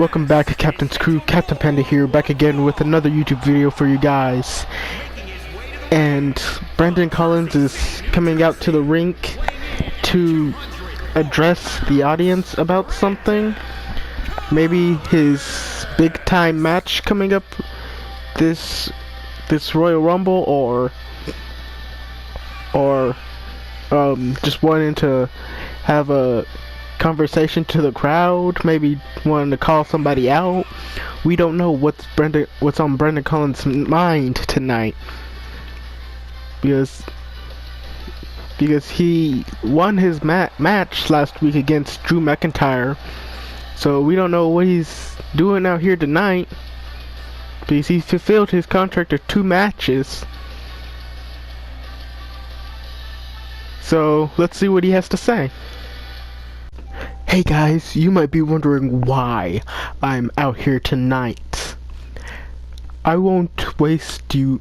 Welcome back, Captain's Crew. Captain Panda here, back again with another YouTube video for you guys. And Brandon Collins is coming out to the rink to address the audience about something. Maybe his big time match coming up this Royal Rumble, or just wanting to have a conversation to the crowd, maybe wanting to call somebody out. We don't know what's on Brandon Collins' mind tonight, because he won his match last week against Drew McIntyre. So we don't know what he's doing out here tonight, because he fulfilled his contract of 2 matches. So let's see what he has to say. Hey guys, you might be wondering why I'm out here tonight. I won't waste your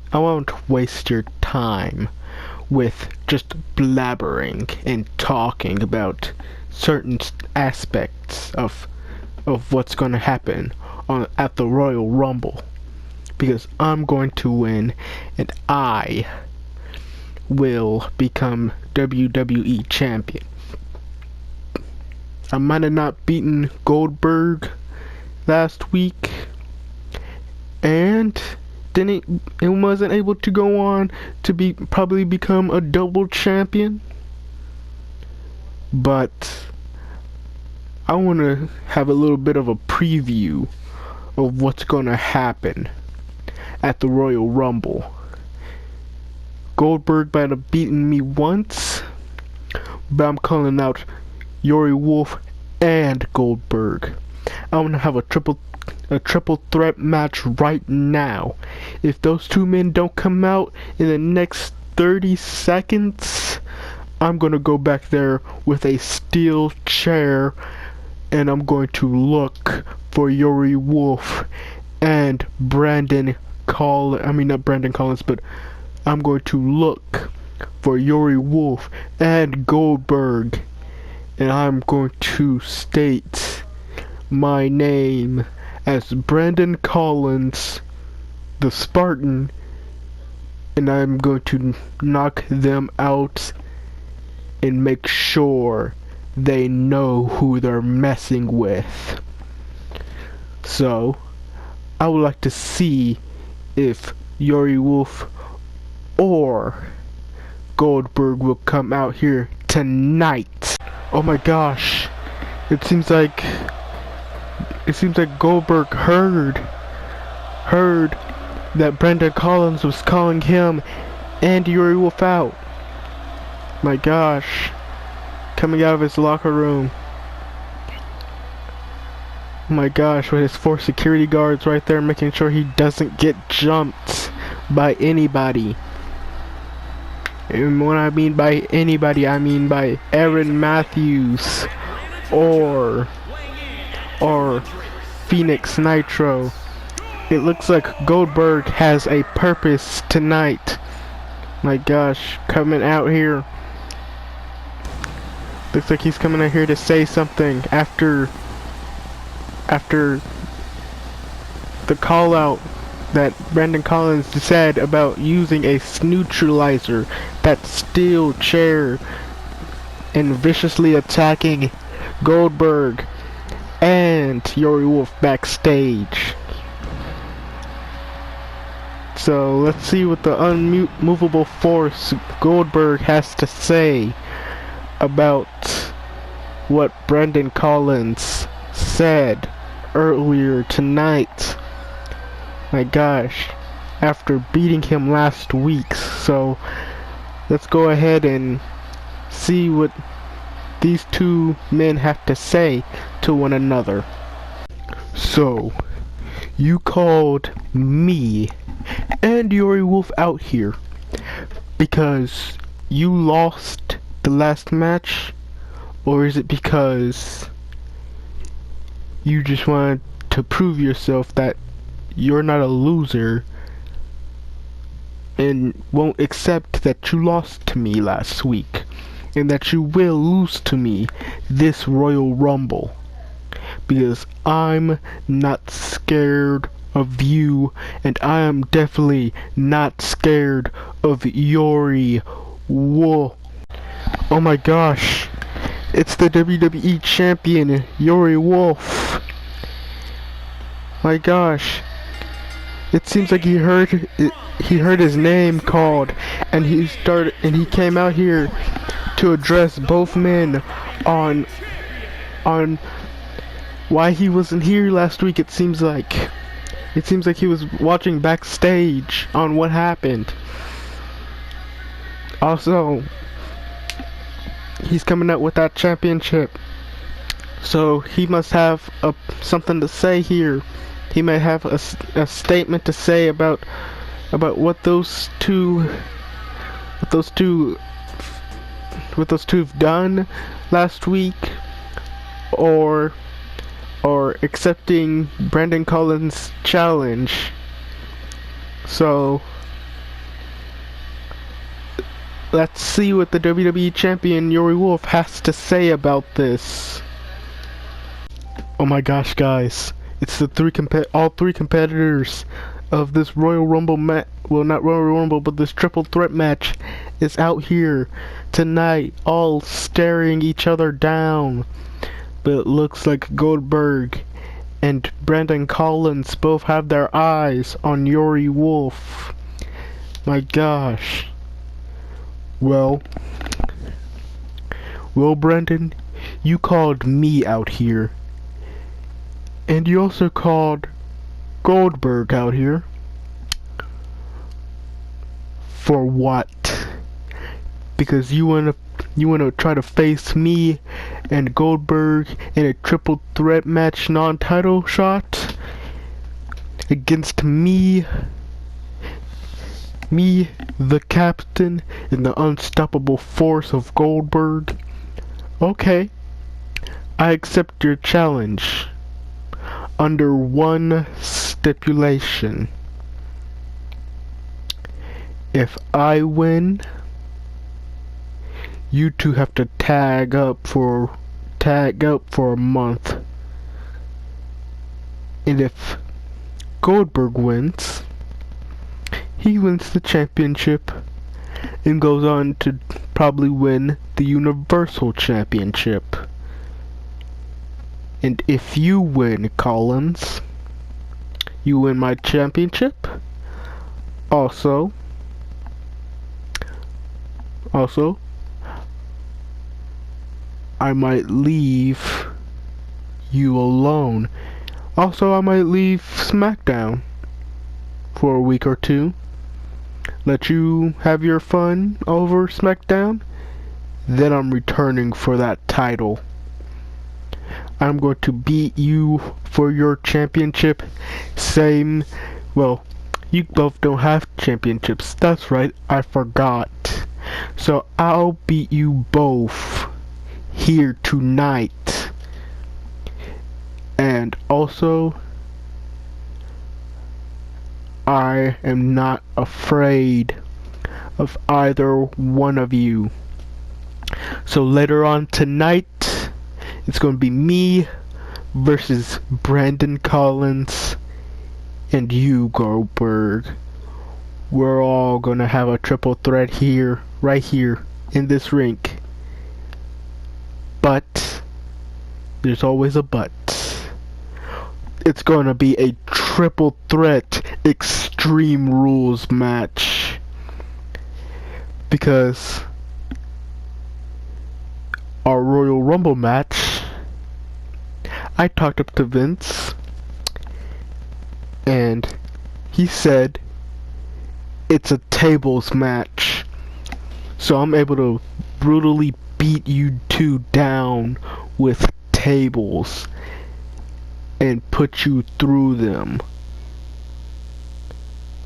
time with just blabbering and talking about certain aspects of what's going to happen at the Royal Rumble, because I'm going to win and I will become WWE champion. I might have not beaten Goldberg last week, and wasn't able to go on to probably become a double champion. But I want to have a little bit of a preview of what's going to happen at the Royal Rumble. Goldberg might have beaten me once, but I'm calling out Yuri Wolf and Goldberg. I want to have a triple threat match right now. If those 2 men don't come out in the next 30 seconds, I'm going to go back there with a steel chair and I'm going to look for Yuri Wolf and Brandon Collins. I mean, not Brandon Collins, but I'm going to look for Yuri Wolf and Goldberg. And I'm going to state my name as Brandon Collins, the Spartan, and I'm going to knock them out and make sure they know who they're messing with. So, I would like to see if Yuri Wolf or Goldberg will come out here tonight. Oh my gosh, it seems like Goldberg heard that Brandon Collins was calling him and Yuri Wolf out. My gosh, coming out of his locker room. Oh my gosh, with his 4 security guards right there, making sure he doesn't get jumped by anybody. And when I mean by anybody, I mean by Aaron Matthews or Phoenix Nitro. It looks like Goldberg has a purpose tonight. My gosh, coming out here. Looks like he's coming out here to say something after the call out that Brandon Collins said about using a neutralizer, that steel chair, and viciously attacking Goldberg and Yuri Wolf backstage. So let's see what the unmovable force Goldberg has to say about what Brandon Collins said earlier tonight. My gosh, after beating him last week. So let's go ahead and see what these 2 men have to say to one another. So, you called me and Yuri Wolf out here because you lost the last match, or is it because you just wanted to prove yourself that you're not a loser and won't accept that you lost to me last week and that you will lose to me this Royal Rumble? because I'm not scared of you, and I am definitely not scared of Yuri Wolf. Oh my gosh, it's the WWE champion, Yuri Wolf. My gosh, it seems like he heard his name called, and he came out here to address both men on why he wasn't here last week. It seems like he was watching backstage on what happened. Also, he's coming out with that championship, so he must have something to say here. He may have a statement to say about what those two have done last week, or accepting Brandon Collins' challenge. So let's see what the WWE champion Yuri Wolf has to say about this. Oh my gosh, guys. It's the all three competitors of this Royal Rumble well, not Royal Rumble, but this triple threat match is out here tonight, all staring each other down. But it looks like Goldberg and Brandon Collins both have their eyes on Yuri Wolf. My gosh. Well, Brandon, you called me out here. And you also called Goldberg out here. For what? Because you wanna try to face me and Goldberg in a triple threat match, non-title shot against me, the captain, and the unstoppable force of Goldberg. Okay, I accept your challenge. Under one stipulation. If I win, you two have to tag up for a month. And if Goldberg wins, he wins the championship and goes on to probably win the Universal Championship. And if you win, Collins, you win my championship. Also, I might leave you alone. Also, I might leave SmackDown for a week or two. Let you have your fun over SmackDown. Then I'm returning for that title. I'm going to beat you for your championship. Well, you both don't have championships. That's right, I forgot. So I'll beat you both here tonight. And also, I am not afraid of either one of you. So later on tonight, it's going to be me versus Brandon Collins and you, Goldberg. We're all going to have a triple threat here, right here, in this rink. But, there's always a but. It's going to be a triple threat Extreme Rules match. Because our Royal Rumble match, I talked up to Vince, and he said it's a tables match. So I'm able to brutally beat you two down with tables and put you through them.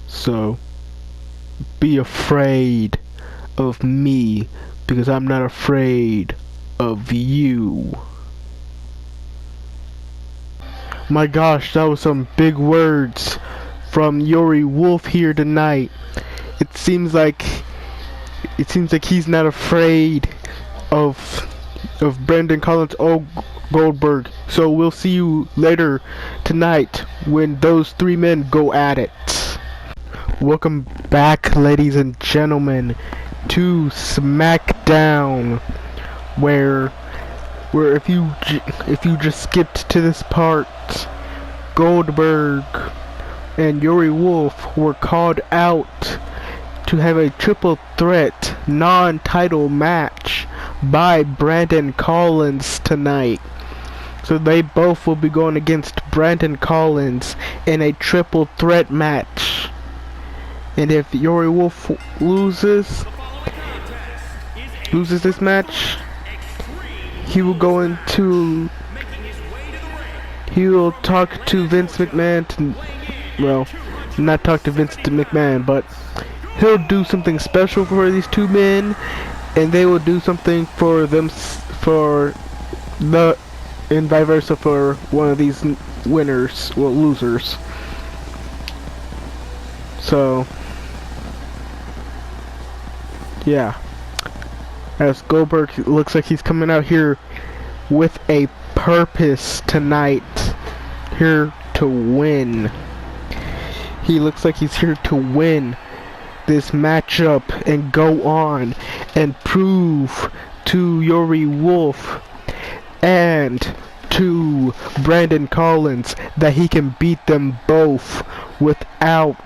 So be afraid of me, because I'm not afraid of you. My gosh, that was some big words from Yuri Wolf here tonight. It seems like he's not afraid of Brandon Collins Goldberg. So we'll see you later tonight when those three men go at it. Welcome back, ladies and gentlemen, to SmackDown, where if you just skipped to this part, Goldberg and Yuri Wolf were called out to have a triple threat non-title match by Brandon Collins tonight. So they both will be going against Brandon Collins in a triple threat match. And if Yuri Wolf loses this match, he will talk to Vince McMahon not talk to Vince McMahon, but he'll do something special for these two men, and they will do something for them, and vice versa for one of these losers. So, yeah. As Goldberg looks like he's coming out here with a purpose tonight, here to win. He looks like he's here to win this matchup and go on and prove to Yuri Wolf and to Brandon Collins that he can beat them both without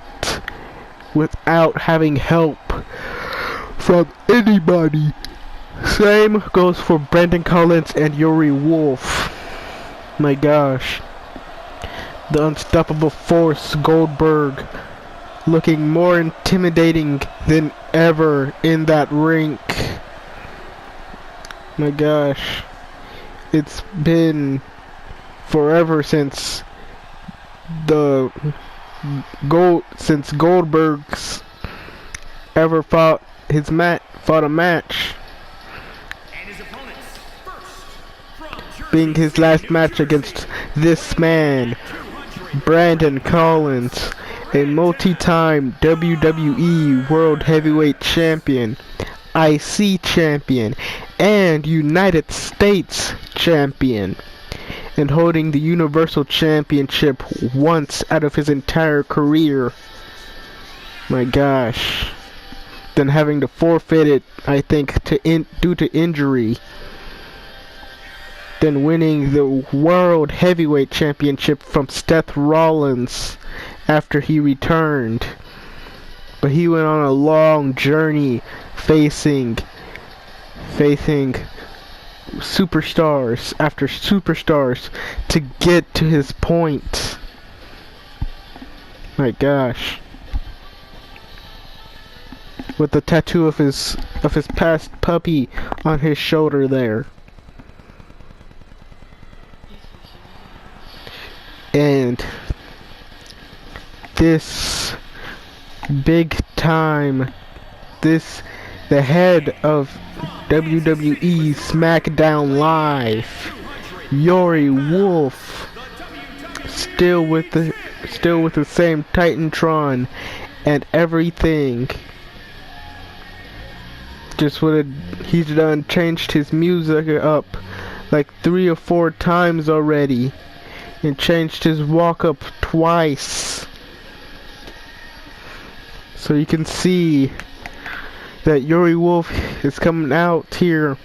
having help from anybody. Same goes for Brandon Collins and Yuri Wolf. My gosh. The unstoppable force, Goldberg, looking more intimidating than ever in that rink. My gosh. It's been forever since Goldberg's ever fought a match. Being his last match against this man, Brandon Collins, a multi-time WWE World Heavyweight Champion, IC Champion, and United States Champion, and holding the Universal Championship once out of his entire career. My gosh. Then having to forfeit it, I think, due to injury. Then winning the World Heavyweight Championship from Seth Rollins after he returned. But he went on a long journey facing superstars after superstars to get to his point. My gosh. With the tattoo of his past puppy on his shoulder there. And this big time, the head of WWE SmackDown Live, Yuri Wolf, still with the same Titantron and everything. He's done changed his music up like 3 or 4 times already. And changed his walk-up twice. So you can see that Yuri Wolf is coming out here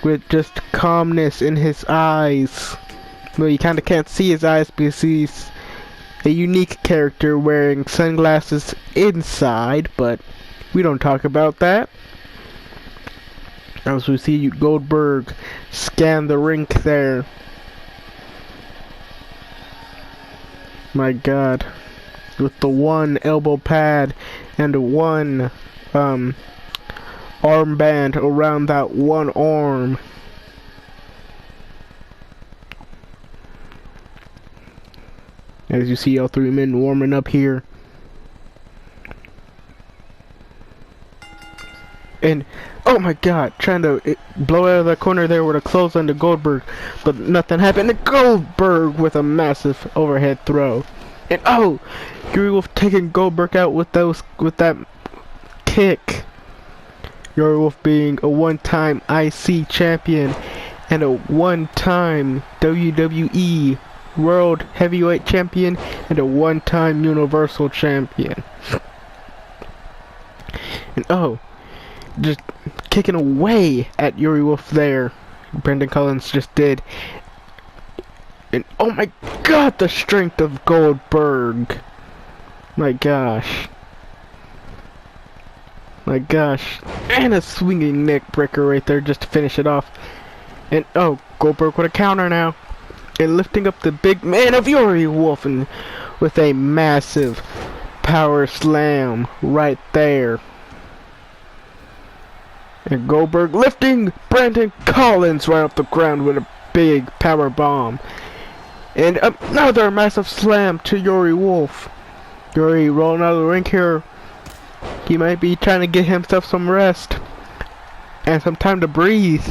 with just calmness in his eyes. Well, you kinda can't see his eyes because he's a unique character wearing sunglasses inside, but we don't talk about that. As we see Goldberg scan the rink there. My God, with the one elbow pad and one armband around that one arm. As you see all 3 men warming up here. And, oh my God, trying to blow out of the corner there with a clothesline to Goldberg, but nothing happened. And Goldberg with a massive overhead throw. And oh, Yuri Wolf taking Goldberg out with that kick. Yuri Wolf being a one-time IC champion and a one-time WWE World Heavyweight Champion and a one-time Universal Champion. And oh, just kicking away at Yuri Wolf there. Brendan Collins just did. And oh my god, the strength of Goldberg. My gosh. My gosh. And a swinging neck breaker right there just to finish it off. And oh, Goldberg with a counter now. And lifting up the big man of Yuri Wolf and with a massive power slam right there. And Goldberg lifting Brandon Collins right off the ground with a big power bomb. And another massive slam to Yuri Wolf. Yuri rolling out of the ring here. He might be trying to get himself some rest and some time to breathe.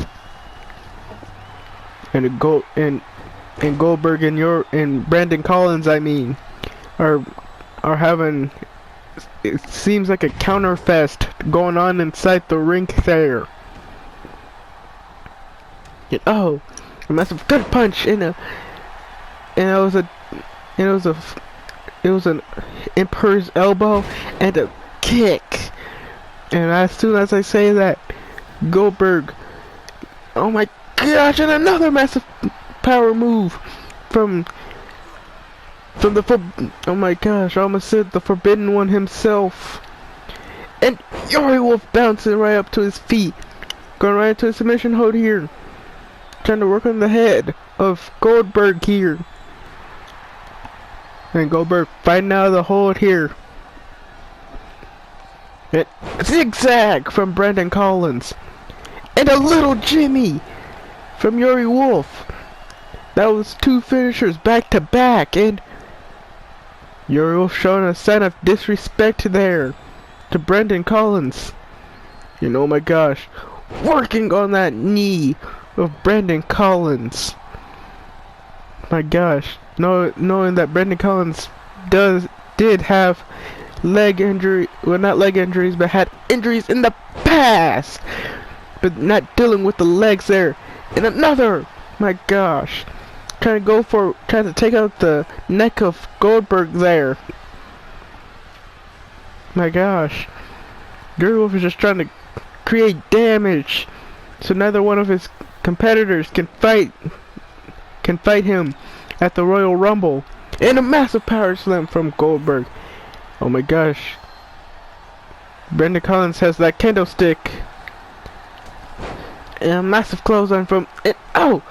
And Goldberg and Brandon Collins, I mean, are having, it seems like a counter fest going on inside the ring there. And oh, a massive good punch it was an Emperor's elbow and a kick. And as soon as I say that, Goldberg, oh my gosh, and another massive power move from the oh my gosh, I almost said the Forbidden One himself. And Yuri Wolf bouncing right up to his feet, going right into a submission hold here, trying to work on the head of Goldberg here. And Goldberg fighting out of the hold here. And zigzag from Brandon Collins. And a little Jimmy from Yuri Wolf. That was two finishers back to back. And Yuri Wolf showing a sign of disrespect there to Brandon Collins. And oh my gosh, working on that knee of Brandon Collins. My gosh, knowing that Brandon Collins did have leg injury, well, not leg injuries, but had injuries in the past, but not dealing with the legs there. And another, my gosh, trying to take out the neck of Goldberg there. My gosh, Yuri Wolf is just trying to create damage so neither one of his competitors can fight him at the Royal Rumble. And a massive power slam from Goldberg. Oh my gosh, Brandon Collins has that kendo stick. And a massive clothesline from it. Oh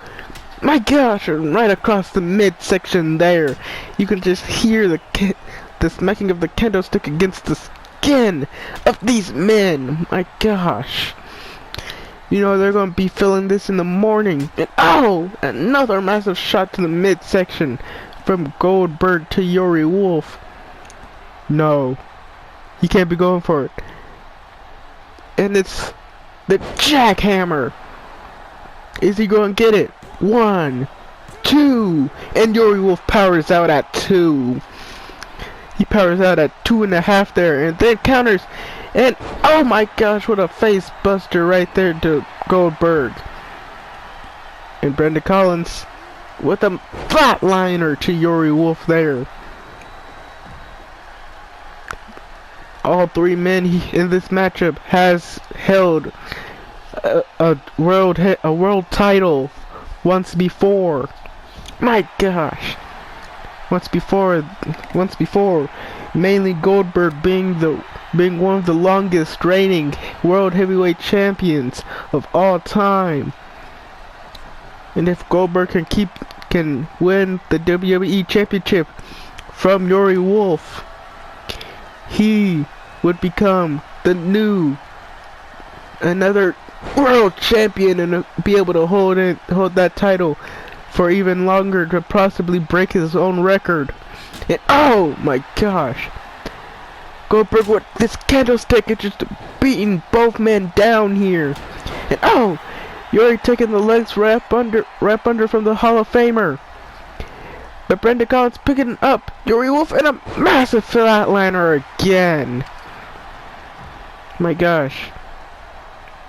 my gosh, right across the midsection there. You can just hear the smacking of the kendo stick against the skin of these men. My gosh. You know they're going to be feeling this in the morning. And oh, another massive shot to the midsection from Goldberg to Yuri Wolf. No, he can't be going for it. And it's the jackhammer. Is he going to get it? 1, 2, and Yuri Wolf powers out at 2. He powers out at 2.5 there, and then counters. And oh my gosh, what a face buster right there to Goldberg. And Brandon Collins with a flatliner to Yuri Wolf there. All three men in this matchup has held a world title once before. My gosh. Once before, mainly Goldberg being one of the longest reigning world heavyweight champions of all time. And if Goldberg can win the WWE championship from Yuri Wolf, he would become another world champion and be able to hold that title for even longer, to possibly break his own record. And oh my gosh, Goldberg with this candlestick is just beating both men down here. And oh, Yuri taking the legs wrap under from the Hall of Famer. But Brandon Collins picking up Yuri Wolf and a massive flatliner again. My gosh,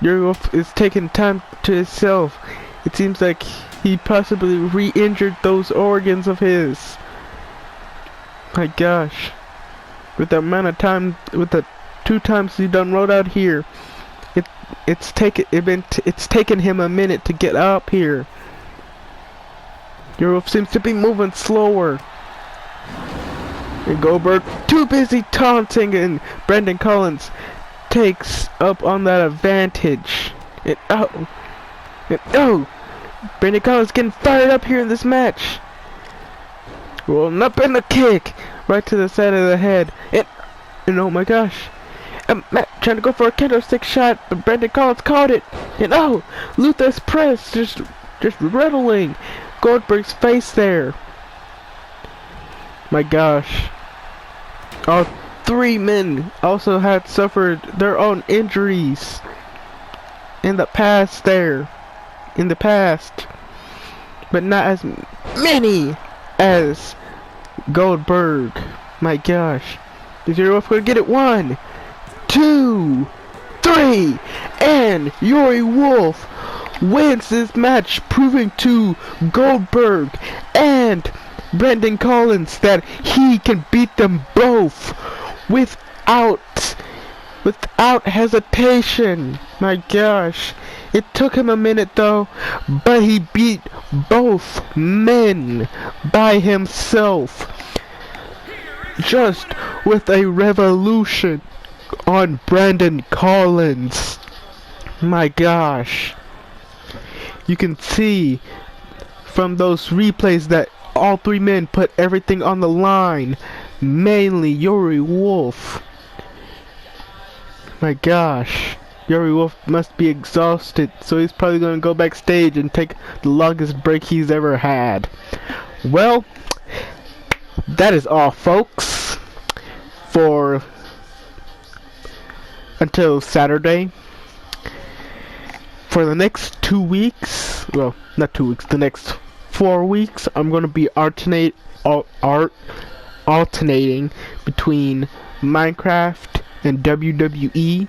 Yuri Wolf is taking time to himself. It seems like he possibly re-injured those organs of his. My gosh. With the amount of time, with the 2 times he done rode out here, it's taken him a minute to get up here. Yuri Wolf seems to be moving slower. And Goldberg too busy taunting, and Brendan Collins takes up on that advantage. And oh, Brendan Collins getting fired up here in this match. Rolling up in the kick right to the side of the head. And oh my gosh, Matt trying to go for a candlestick shot, but Brendan Collins caught it. And oh, Luther's press just riddling Goldberg's face there. My gosh. All 3 men also had suffered their own injuries in the past but not as many as Goldberg. My gosh. Is Yuri Wolf gonna get it? 1, 2, 3, and Yuri Wolf wins this match, proving to Goldberg and Brendan Collins that he can beat them both without hesitation. My gosh. It took him a minute though, but he beat both men by himself, just with a revolution on Brendan Collins. My gosh. You can see from those replays that all 3 men put everything on the line, mainly Yuri Wolf. My gosh. Yuri Wolf must be exhausted, so he's probably going to go backstage and take the longest break he's ever had. Well, that is all, folks, for until Saturday. For the next 2 weeks, well, not 2 weeks, the next 4 weeks, I'm going to be alternating between Minecraft and WWE.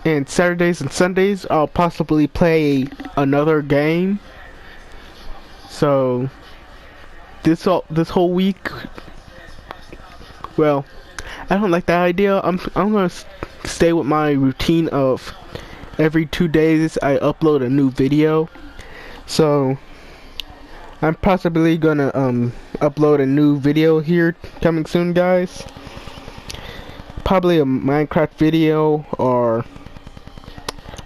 And Saturdays and Sundays, I'll possibly play another game. So this whole week, well, I don't like that idea. I'm gonna stay with my routine of every 2 days I upload a new video. So I'm possibly gonna upload a new video here coming soon, guys. Probably a Minecraft video or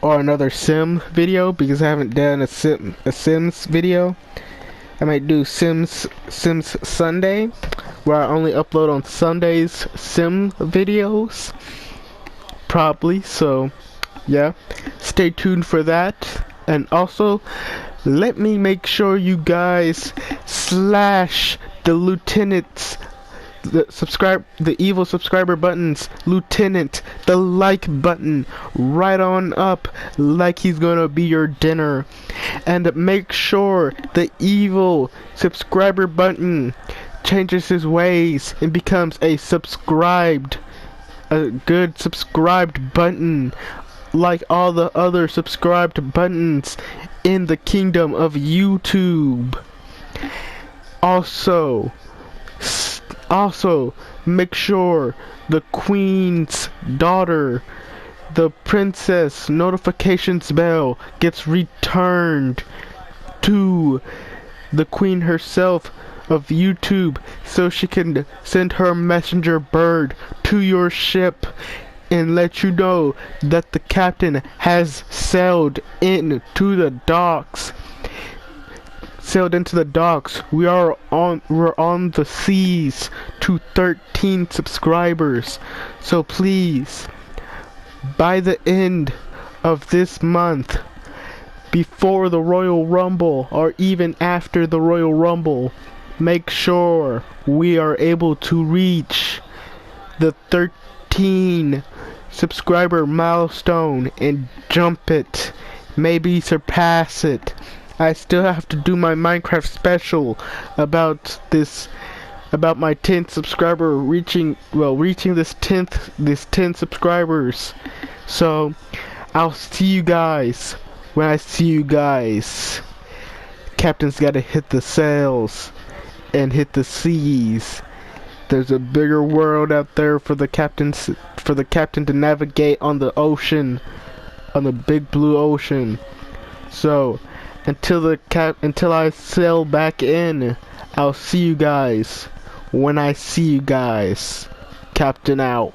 another Sim video, because I haven't done a Sims video. I might do Sims Sunday, where I only upload on Sundays Sim videos, probably. So yeah, stay tuned for that. And also, let me make sure you guys slash the lieutenant's the evil subscriber buttons, lieutenant, the like button right on up, like he's gonna be your dinner. And make sure the evil subscriber button changes his ways and becomes a good subscribed button, like all the other subscribed buttons in the kingdom of YouTube. Also, make sure the Queen's daughter, the princess notifications bell, gets returned to the Queen herself of YouTube, so she can send her messenger bird to your ship and let you know that the captain has sailed into the docks. We're on the seas to 13 subscribers. So please, by the end of this month, before the Royal Rumble or even after the Royal Rumble, make sure we are able to reach the 13 subscriber milestone and jump it, maybe surpass it. I still have to do my Minecraft special about my 10th subscriber reaching this 10 subscribers. So I'll see you guys when I see you guys. Captain's gotta hit the sails and hit the seas. There's a bigger world out there for the captain to navigate on the ocean, on the big blue ocean. So until I sail back in, I'll see you guys when I see you guys. Captain out.